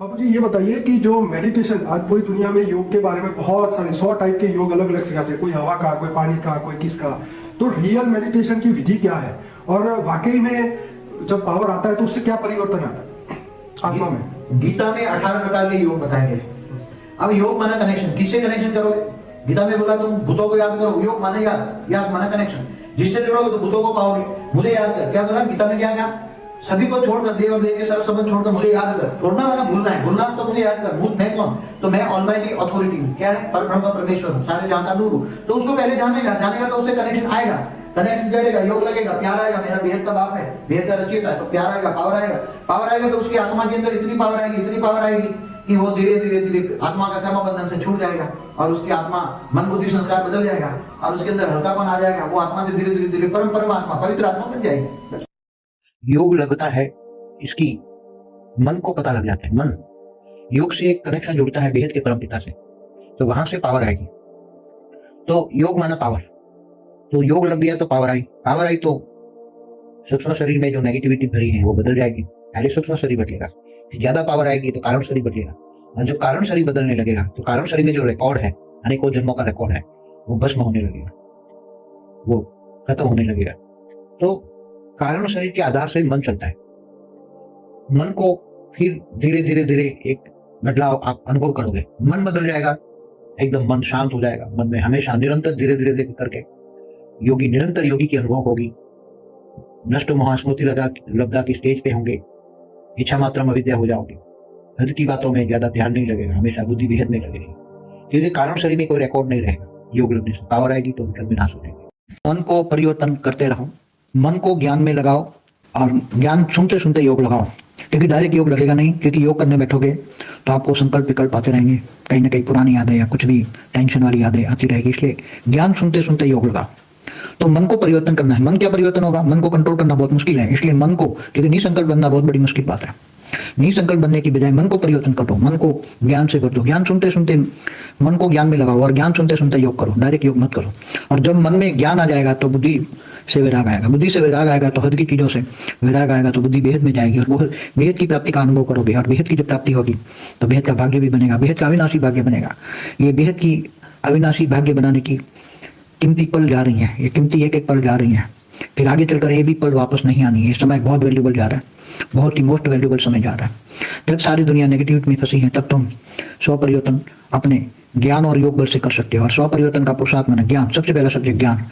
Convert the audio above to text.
बाबू जी ये बताइए कि जो मेडिटेशन आज पूरी दुनिया में योग के बारे में बहुत सारे 100 टाइप के योग अलग अलग सिखाते हैं, कोई हवा का, कोई पानी का, कोई किसका। तो रियल मेडिटेशन की विधि क्या है और वाकई में जब पावर आता है तो उससे क्या परिवर्तन आता है आत्मा में? गीता में 18 प्रकार के योग बताए गए। अब योग माना कनेक्शन, किससे कनेक्शन करोगे? गीता में बोला तुम भूतों को याद करो, योग माना याद, याद माना कनेक्शन। जिससे जुड़ोगे तो भूतों को पाओगे। मुझे याद कर, क्या बोला गीता में? क्या क्या? सभी को छोड़कर, देव और देव के सारे संबंध छोड़कर मुझे याद कर। छोड़ना वाला भूलना है, भूलना तो मुझे याद कर। भूत मैं कौन? तो मैं ऑलमाइटी अथॉरिटी हूँ। क्या है? परब्रह्म परमेश्वर हूँ, सारे जानता नूर हूँ। तो उसको पहले जानेगा, जानेगा तो उससे कनेक्शन आएगा, कनेक्शन जड़ेगा, योग लगेगा, प्यार आएगा। मेरा बेहद का बाप है, बेहद का रचयिता है, तो प्यार आएगा, पावर आएगा। पावर आएगा तो उसकी आत्मा के अंदर इतनी पावर आएगी, इतनी पावर आएगी कि वो धीरे धीरे धीरे आत्मा का कर्म बंधन से छूट जाएगा और उसकी आत्मा मन बुद्धि संस्कार बदल जाएगा और उसके अंदर हल्कापन आ जाएगा। वो आत्मा से धीरे धीरे धीरे परमात्मा पवित्र आत्मा बन जाएगी। योग लगता है, इसकी मन को पता लग जाता है। मन योग से एक कनेक्शन जुड़ता है बेहद के परम पिता से, तो वहां से पावर आएगी। तो योग माना पावर, तो योग लग गया तो पावर आई। पावर आई तो सूक्ष्म शरीर में जो नेगेटिविटी भरी है वो बदल जाएगी, पहले सूक्ष्म शरीर बदलेगा। ज्यादा पावर आएगी तो कारण शरीर बदलेगा, और जब कारण शरीर बदलने लगेगा तो कारण शरीर में जो रिकॉर्ड है, अनेकों जन्मों का रिकॉर्ड है, वो भस्म होने लगेगा, वो खत्म होने लगेगा। तो कारण शरीर के आधार से मन चलता है। मन को फिर धीरे धीरे धीरे एक बदलाव आप अनुभव करोगे, मन बदल जाएगा, एकदम मन शांत हो जाएगा। मन में हमेशा निरंतर धीरे धीरे धीरे करके योगी निरंतर योगी की अनुभव होगी। नष्ट महास्मृति लब्धा की स्टेज पे होंगे, इच्छा मात्र अविद्या हो जाओगे। हद की बातों में ज्यादा ध्यान नहीं लगेगा, हमेशा बुद्धि बेहद में लगेगी, क्योंकि कारण शरीर में कोई रिकॉर्ड नहीं रहेगा। योग लगने से पावर आएगी तो विकल्प विनाश हो जाएगी। मन को परिवर्तन करते रहो, मन को ज्ञान में लगाओ और ज्ञान सुनते सुनते योग लगाओ, क्योंकि डायरेक्ट योग लगेगा नहीं। क्योंकि योग करने बैठोगे तो आपको संकल्प विकल्प आते रहेंगे, कहीं ना कहीं पुरानी यादें या कुछ भी टेंशन वाली यादें आती रहेगी। इसलिए ज्ञान सुनते सुनते योग लगाओ। तो मन को परिवर्तन करना है। मन क्या परिवर्तन होगा? मन को कंट्रोल करना बहुत मुश्किल है, इसलिए मन को, क्योंकि निसंकल्प बनना बहुत बड़ी मुश्किल बात है। निसंकल्प बनने की बजाय मन को परिवर्तन करो, मन को ज्ञान से भर दो। ज्ञान सुनते सुनते मन को ज्ञान में लगाओ और ज्ञान सुनते सुनते योग करो, डायरेक्ट योग मत करो। और जब मन में ज्ञान आ जाएगा तो बुद्धि से वैराग आएगा, बुद्धि से वैराग आएगा तो हद की चीजों से वैराग आएगा, तो बुद्धि बेहद में जाएगी और वो बेहद की प्राप्ति का अनुभव करोगे। और बेहद की जब प्राप्ति होगी तो बेहद का भाग्य भी बनेगा, बेहद का अविनाशी भाग्य बनेगा। ये बेहद की अविनाशी भाग्य बनाने की कीमती पल जा रही है, ये कीमती एक एक पल जा रही है। फिर आगे चलकर ये भी पल वापस नहीं आनी है। ये समय बहुत वैल्यूबल जा रहा है, बहुत ही मोस्ट वैल्यूबल समय जा रहा है। जब सारी दुनिया नेगेटिविटी में फंसी है तब तुम 100 परिवर्तन अपने ज्ञान और योग बल से कर सकते हो। और 100 परिवर्तन का पुरुषार्थ माना ज्ञान, सबसे पहला सब्जेक्ट ज्ञान।